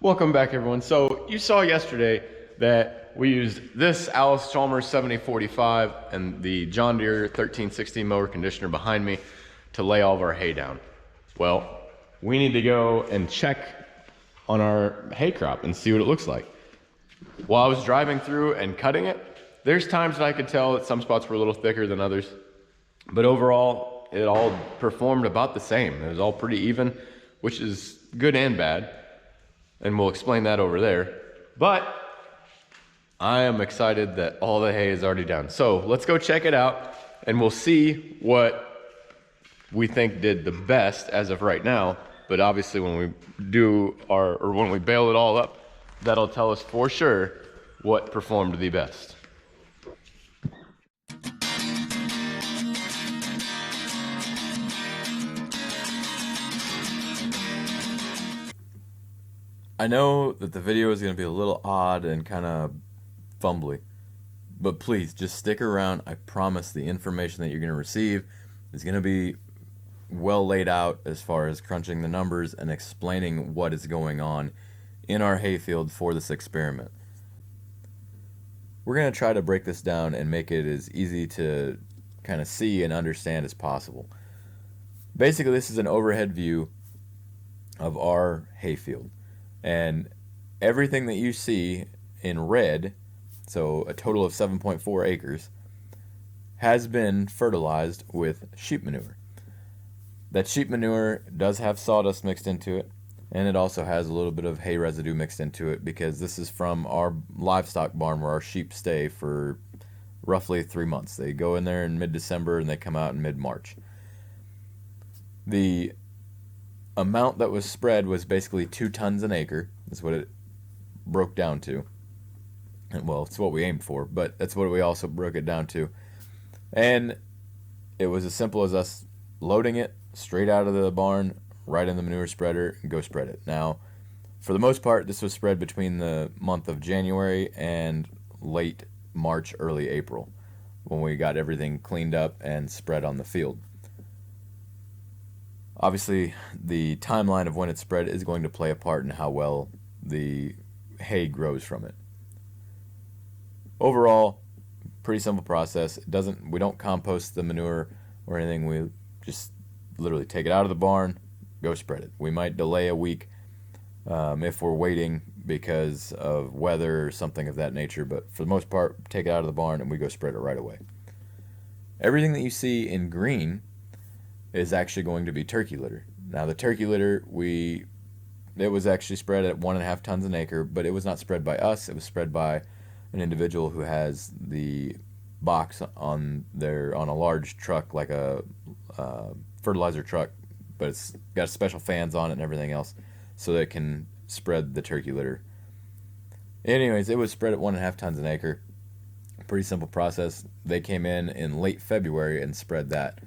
Welcome back, everyone. So you saw yesterday that we used this Allis Chalmers 7045 and the John Deere 1360 mower conditioner behind me to lay all of our hay down. Well, we need to go and check on our hay crop and see what it looks like. While I was driving through and cutting it, there's times that I could tell that some spots were a little thicker than others, but overall it all performed about the same. It was all pretty even, which is good and bad. And we'll explain that over there. But I am excited that all the hay is already done. So let's go check it out and we'll see what we think did the best as of right now. But obviously when we when we bale it all up, that'll tell us for sure what performed the best. I know that the video is going to be a little odd and kind of fumbly, but please just stick around. I promise the information that you're going to receive is going to be well laid out as far as crunching the numbers and explaining what is going on in our hayfield for this experiment. We're going to try to break this down and make it as easy to kind of see and understand as possible. Basically, this is an overhead view of our hayfield. And everything that you see in red, so a total of 7.4 acres, has been fertilized with sheep manure. That sheep manure does have sawdust mixed into it, and it also has a little bit of hay residue mixed into it because this is from our livestock barn where our sheep stay for roughly 3 months. They go in there in mid-December and they come out in mid-March. The amount that was spread was basically 2 tons an acre. That's what it broke down to. And well, it's what we aimed for, but that's what we also broke it down to. And it was as simple as us loading it straight out of the barn, right in the manure spreader, and go spread it. Now, for the most part, this was spread between the month of January and late March, early April, when we got everything cleaned up and spread on the field. Obviously, the timeline of when it's spread is going to play a part in how well the hay grows from it. Overall, pretty simple process. We don't compost the manure or anything. We just literally take it out of the barn, go spread it. We might delay a week if we're waiting because of weather or something of that nature, but for the most part, take it out of the barn and we go spread it right away. Everything that you see in green is actually going to be turkey litter. Now the turkey litter, it was actually spread at 1.5 tons an acre, but it was not spread by us. It was spread by an individual who has the box on a large truck, like a fertilizer truck, but it's got special fans on it and everything else, so that it can spread the turkey litter. Anyways, it was spread at 1.5 tons an acre. Pretty simple process. They came in late February and spread that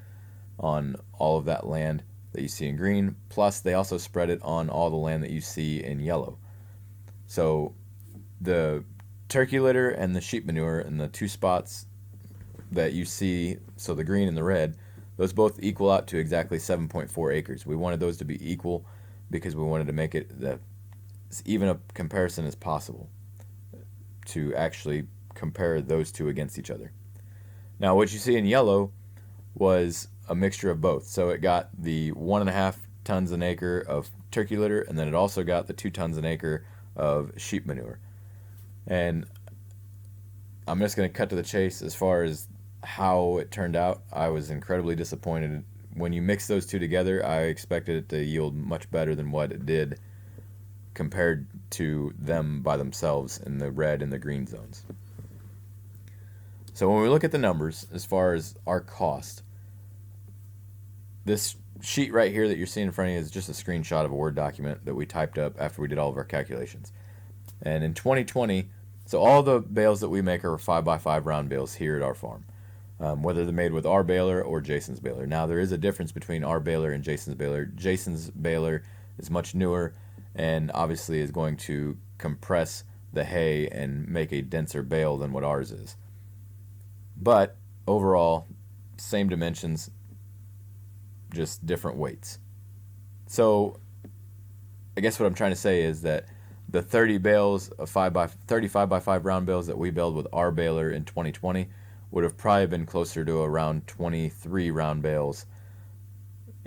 on all of that land that you see in green, plus they also spread it on all the land that you see in yellow. So the turkey litter and the sheep manure in the 2 spots that you see, so the green and the red, those both equal out to exactly 7.4 acres. We wanted those to be equal because we wanted to make it as even a comparison as possible to actually compare those two against each other. Now what you see in yellow was a mixture of both. So it got the 1.5 tons an acre of turkey litter, and then it also got the 2 tons an acre of sheep manure. And I'm just going to cut to the chase as far as how it turned out. I was incredibly disappointed. When you mix those two together, I expected it to yield much better than what it did compared to them by themselves in the red and the green zones. So when we look at the numbers as far as our cost, this sheet right here that you're seeing in front of you is just a screenshot of a Word document that we typed up after we did all of our calculations. And in 2020, so all the bales that we make are 5x5 round bales here at our farm, whether they're made with our baler or Jason's baler. Now there is a difference between our baler and Jason's baler. Jason's baler is much newer and obviously is going to compress the hay and make a denser bale than what ours is. But overall, same dimensions, just different weights. So I guess what I'm trying to say is that The 30 bales of 35 by 5 round bales that we baled with our baler in 2020 would have probably been closer to around 23 round bales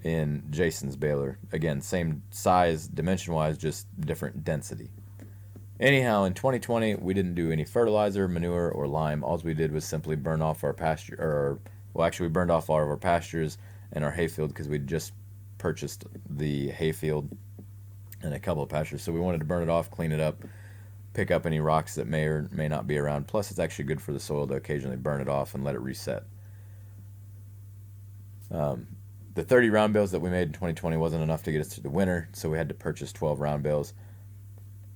in Jason's baler. Again, same size, dimension-wise, just different density. Anyhow, in 2020, we didn't do any fertilizer, manure, or lime. All we did was simply burn off our pasture, we burned off all of our pastures and our hayfield because we just purchased the hayfield and a couple of pastures. So we wanted to burn it off, clean it up, pick up any rocks that may or may not be around. Plus, it's actually good for the soil to occasionally burn it off and let it reset. The 30 round bales that we made in 2020 wasn't enough to get us through the winter, so we had to purchase 12 round bales.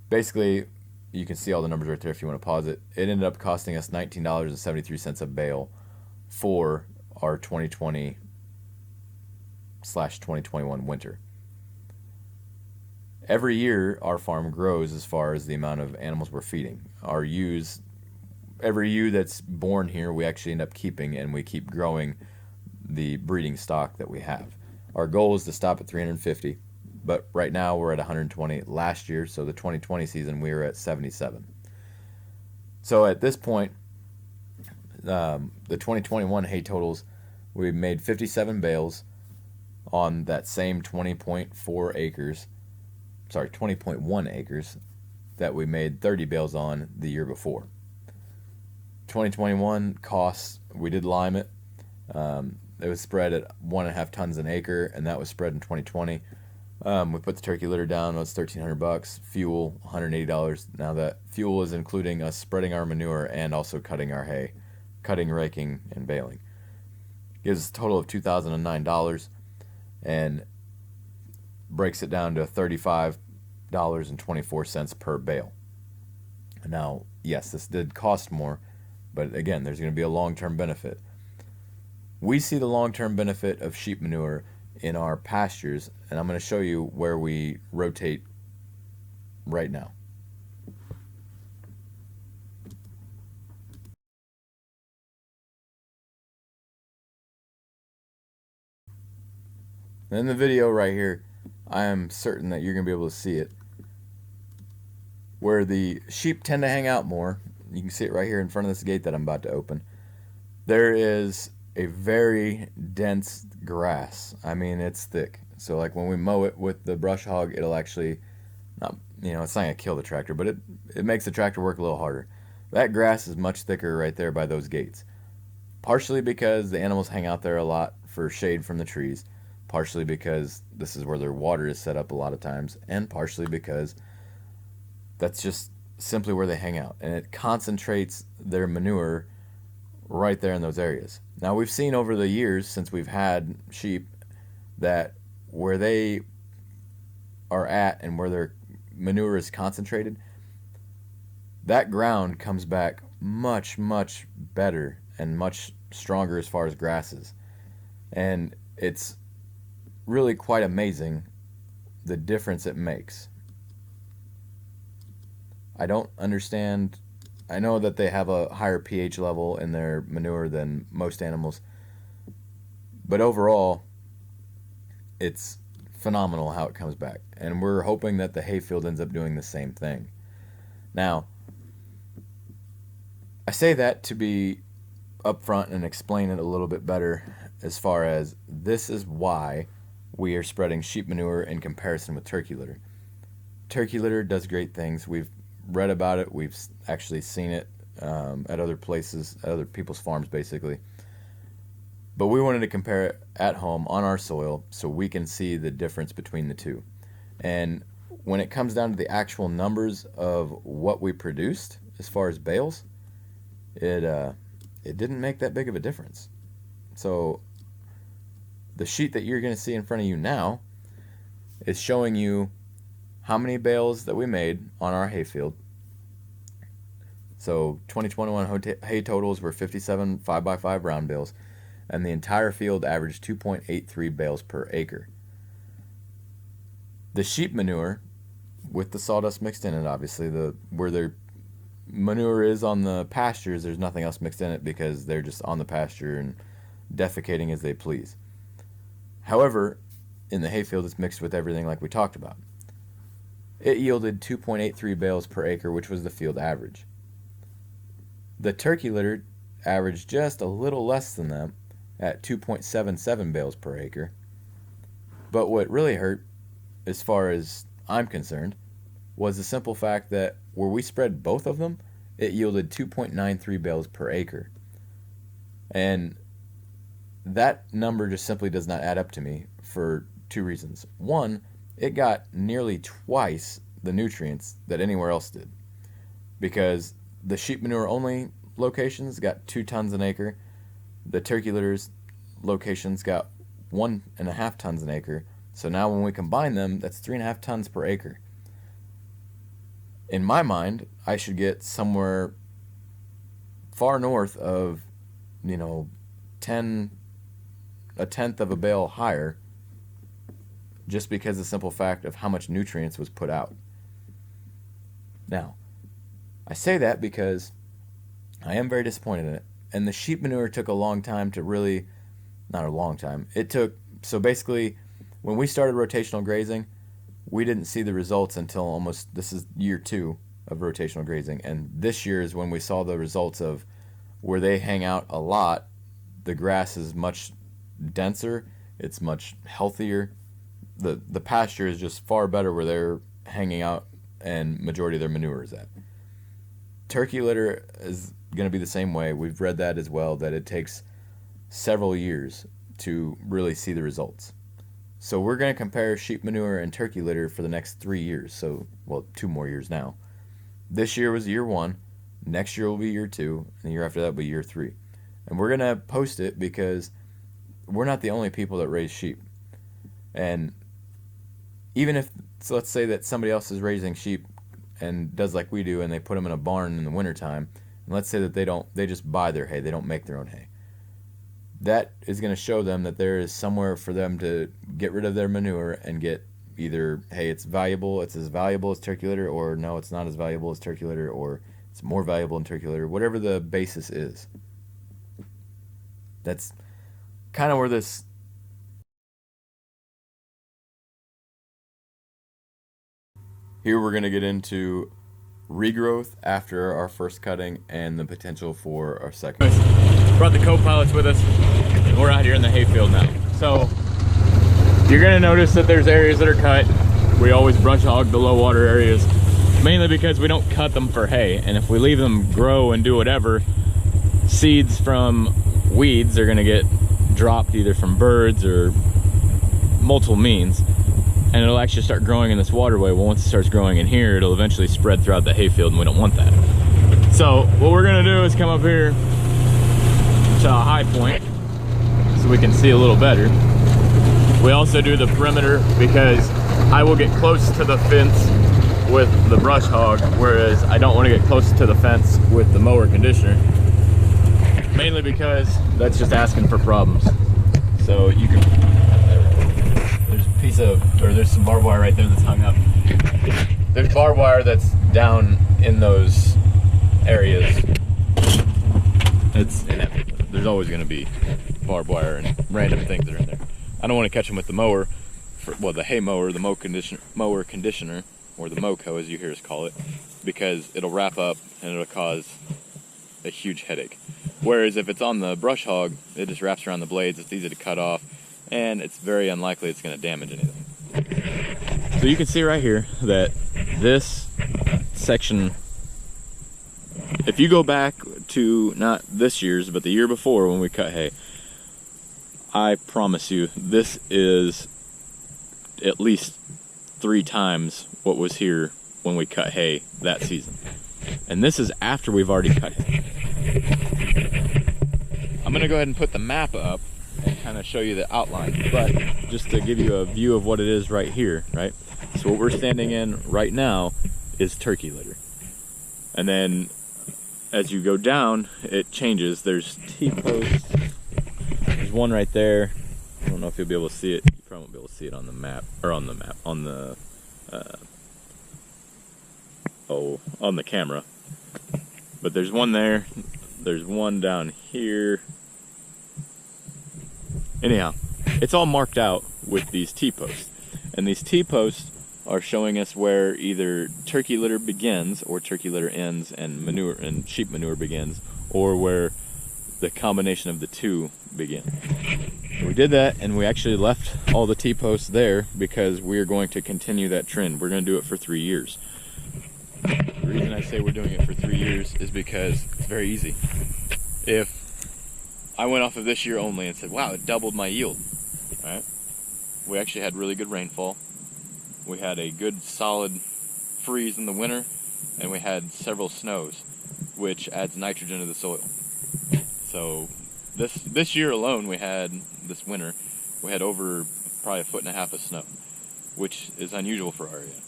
Basically, you can see all the numbers right there if you want to pause it. It ended up costing us $19.73 a bale for our 2020/2021 winter. Every year, our farm grows as far as the amount of animals we're feeding. Every ewe that's born here, we actually end up keeping, and we keep growing the breeding stock that we have. Our goal is to stop at 350, but right now we're at 120. Last year, so the 2020 season, we were at 77. So at this point, the 2021 hay totals, we made 57 bales on that same 20.1 acres that we made 30 bales on the year before. 2021 costs, we did lime it. It was spread at 1.5 tons an acre, and that was spread in 2020. We put the turkey litter down. It's $1,300. Fuel, $180. Now that fuel is including us spreading our manure and also cutting our hay, cutting, raking, and baling. Gives us a total of $2,009, and breaks it down to $35.24 per bale. Now, yes, this did cost more, but again, there's going to be a long-term benefit. We see the long-term benefit of sheep manure in our pastures, and I'm going to show you where we rotate right now. In the video right here, I am certain that you're going to be able to see it. Where the sheep tend to hang out more, you can see it right here in front of this gate that I'm about to open. There is a very dense grass. I mean, it's thick. So like when we mow it with the brush hog, it'll actually, not, it's not going to kill the tractor, but it makes the tractor work a little harder. That grass is much thicker right there by those gates. Partially because the animals hang out there a lot for shade from the trees. Partially because this is where their water is set up a lot of times. And partially because that's just simply where they hang out. And it concentrates their manure right there in those areas. Now, we've seen over the years since we've had sheep that where they are at and where their manure is concentrated, that ground comes back much, much better and much stronger as far as grasses. And it's really quite amazing the difference it makes. I don't understand. I know that they have a higher pH level in their manure than most animals, but overall, it's phenomenal how it comes back. And we're hoping that the hayfield ends up doing the same thing. Now, I say that to be upfront and explain it a little bit better as far as this is why we are spreading sheep manure in comparison with turkey litter. Turkey litter does great things. We've read about it. We've actually seen it at other places, at other people's farms, basically. But we wanted to compare it at home on our soil so we can see the difference between the two. And when it comes down to the actual numbers of what we produced as far as bales, it didn't make that big of a difference. So the sheet that you're going to see in front of you now is showing you how many bales that we made on our hayfield. So 2021 hay totals were 57 5x5 round bales, and the entire field averaged 2.83 bales per acre. The sheep manure, with the sawdust mixed in it, obviously, where their manure is on the pastures, there's nothing else mixed in it because they're just on the pasture and defecating as they please. However, in the hayfield, it's mixed with everything like we talked about. it yielded 2.83 bales per acre, which was the field average. The turkey litter averaged just a little less than that at 2.77 bales per acre. But what really hurt, as far as I'm concerned, was the simple fact that where we spread both of them, it yielded 2.93 bales per acre. And that number just simply does not add up to me for two reasons. One, it got nearly twice the nutrients that anywhere else did, because the sheep manure only locations got 2 tons an acre. The turkey litters locations got 1.5 tons an acre. So now when we combine them, that's 3.5 tons per acre. In my mind, I should get somewhere far north of, a tenth of a bale higher, just because of the simple fact of how much nutrients was put out. Now, I say that because I am very disappointed in it. And the sheep manure took a long time to really, not a long time. So basically, when we started rotational grazing, we didn't see the results until this is year 2 of rotational grazing. And this year is when we saw the results of where they hang out a lot. The grass is much denser. It's much healthier. The pasture is just far better where they're hanging out and majority of their manure is at. Turkey litter is going to be the same way. We've read that as well, that it takes several years to really see the results. So we're going to compare sheep manure and turkey litter for the next 3 years. So, 2 more years now. This year was year 1. Next year will be year 2. And the year after that will be year 3. And we're going to post it because we're not the only people that raise sheep. And even if, so let's say that somebody else is raising sheep and does like we do, and they put them in a barn in the wintertime, and let's say that they just buy their hay, they don't make their own hay. That is going to show them that there is somewhere for them to get rid of their manure and get either, hey, it's as valuable as turkey litter, or no, it's not as valuable as turkey litter, or it's more valuable than turkey litter, whatever the basis is. That's kind of where this Here we're going to get into regrowth after our first cutting and the potential for our second. Brought the co-pilots with us. We're out here in the hayfield now. So you're going to notice that there's areas that are cut. We always brush hog the low water areas, mainly because we don't cut them for hay. And if we leave them grow and do whatever, seeds from weeds are going to get dropped either from birds or multiple means. And it'll actually start growing in this waterway. Well, once it starts growing in here, it'll eventually spread throughout the hayfield, and we don't want that. So what we're gonna do is come up here to a high point so we can see a little better. We also do the perimeter because I will get close to the fence with the brush hog, whereas I don't want to get close to the fence with the mower conditioner, mainly because that's just asking for problems. So you can, there's some barbed wire right there that's hung up. There's barbed wire that's down in those areas. It's inevitable. There's always going to be barbed wire and random things that are in there. I don't want to catch them with the mower, the hay mower, the mower conditioner, or the MoCo as you hear us call it, because it'll wrap up and it'll cause a huge headache. Whereas if it's on the brush hog, it just wraps around the blades, it's easy to cut off, and it's very unlikely it's going to damage anything. So you can see right here that this section, if you go back to not this year's but the year before when we cut hay, I promise you this is at least 3 times what was here when we cut hay that season. And this is after we've already cut hay. I'm going to go ahead and put the map up and kind of show you the outline, but just to give you a view of what it is right here, right? So what we're standing in right now is turkey litter. And then as you go down, it changes. There's T-posts. There's one right there. I don't know if you'll be able to see it. You probably won't be able to see it on the map, or on the camera. But there's one there. There's one down here. Anyhow, it's all marked out with these T-posts. And these T-posts are showing us where either turkey litter begins or turkey litter ends and manure and sheep manure begins, or where the combination of the two begin. So we did that, and we actually left all the T-posts there because we're going to continue that trend. We're going to do it for 3 years. The reason I say we're doing it for 3 years is because it's very easy. If I went off of this year only and said, wow, it doubled my yield, right? We actually had really good rainfall. We had a good solid freeze in the winter, and we had several snows, which adds nitrogen to the soil. So this year alone, this winter, we had over probably 1.5 feet of snow, which is unusual for our area.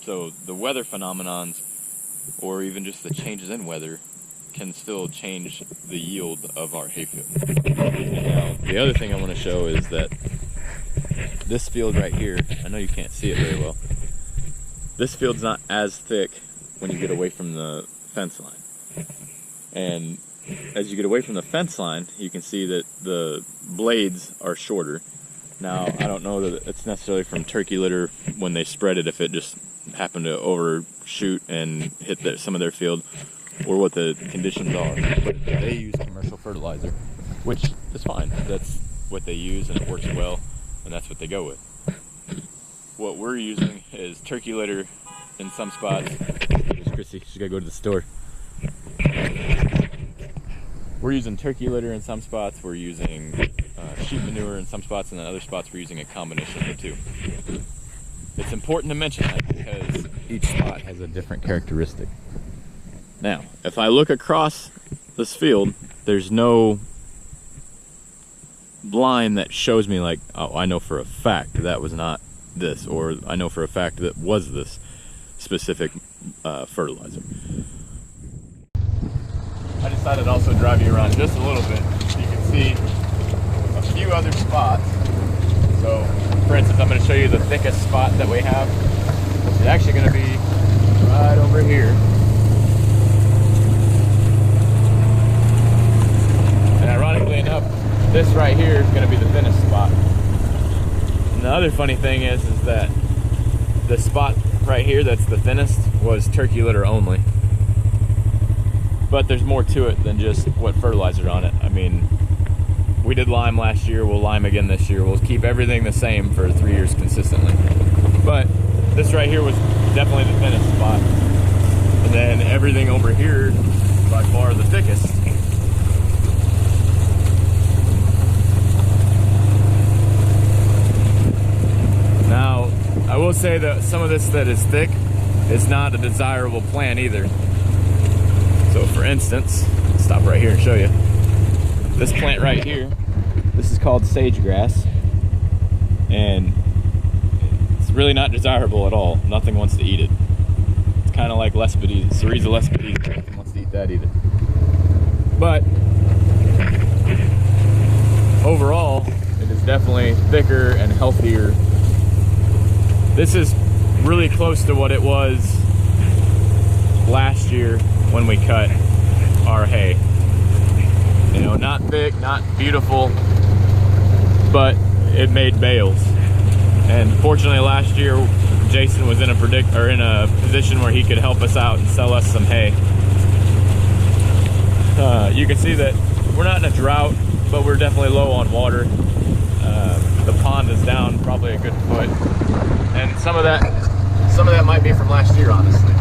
So the weather phenomenons, or even just the changes in weather, can still change the yield of our hayfield. Now, the other thing I want to show is that this field right here, I know you can't see it very well, this field's not as thick when you get away from the fence line. And as you get away from the fence line, you can see that the blades are shorter. Now, I don't know that it's necessarily from turkey litter when they spread it, if it just happened to overshoot and hit some of their field, or what the conditions are. But they use commercial fertilizer, which is fine. That's what they use, and it works well, and that's what they go with. What we're using is turkey litter in some spots. Here's Chrissy, she's gotta go to the store. We're using turkey litter in some spots, we're using sheep manure in some spots, and then other spots we're using a combination of the two. It's important to mention that because each spot has a different characteristic. Now, if I look across this field, there's no line that shows me like, oh, I know for a fact that was not this, or I know for a fact that was this specific fertilizer. I decided to also drive you around just a little bit so you can see a few other spots. So, for instance, I'm going to show you the thickest spot that we have. It's actually going to be right over here. And ironically enough, this right here is going to be the thinnest spot. And the other funny thing is that the spot right here that's the thinnest was turkey litter only. But there's more to it than just what fertilizer's on it. I mean, we did lime last year, we'll lime again this year. We'll keep everything the same for 3 years consistently. But this right here was definitely the thinnest spot. And then everything over here, by far the thickest. Now, I will say that some of this that is thick is not a desirable plant either. So for instance, I'll stop right here and show you. This plant right here, this is called sage grass, and it's really not desirable at all. Nothing wants to eat it. It's kind of like Lespedeza, Cereza Lespedeza. Nothing wants to eat that either. But overall, it is definitely thicker and healthier. This is really close to what it was last year when we cut our hay. You know, not thick, not beautiful, but it made bales. And fortunately last year, Jason was in a position where he could help us out and sell us some hay. You can see that we're not in a drought, but we're definitely low on water. The pond is down probably a good foot. And some of that might be from last year, honestly.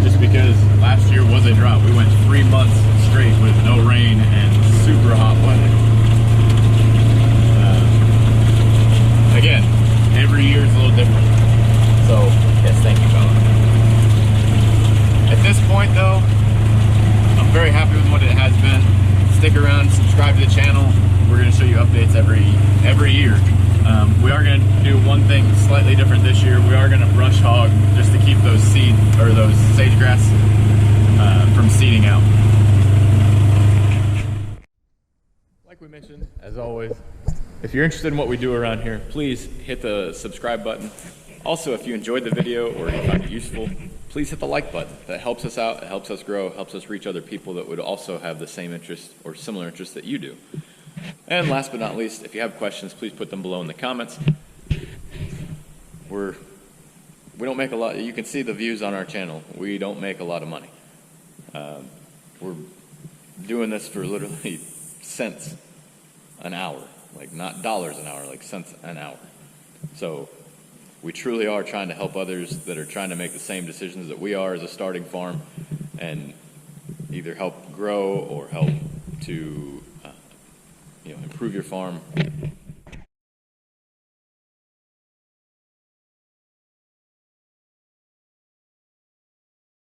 Just because last year was a drought. We went 3 months straight with no rain and super hot weather. Again, every year is a little different. So, yes, thank you, fella. At this point, though, I'm very happy with what it has been. Stick around, subscribe to the channel. We're going to show you updates every year. We are going to do one thing slightly different this year. We are going to brush hog just to keep those those sage grass from seeding out. Like we mentioned, as always, if you're interested in what we do around here, please hit the subscribe button. Also, if you enjoyed the video or you found it useful, please hit the like button. That helps us out, it helps us grow, helps us reach other people that would also have the same interest or similar interests that you do. And last but not least, if you have questions, please put them below in the comments. We're we don't make a lot. You can see the views on our channel. We don't make a lot of money. We're doing this for literally cents an hour, like not dollars an hour, like cents an hour. So we truly are trying to help others that are trying to make the same decisions that we are as a starting farm, and either help grow or help to improve your farm.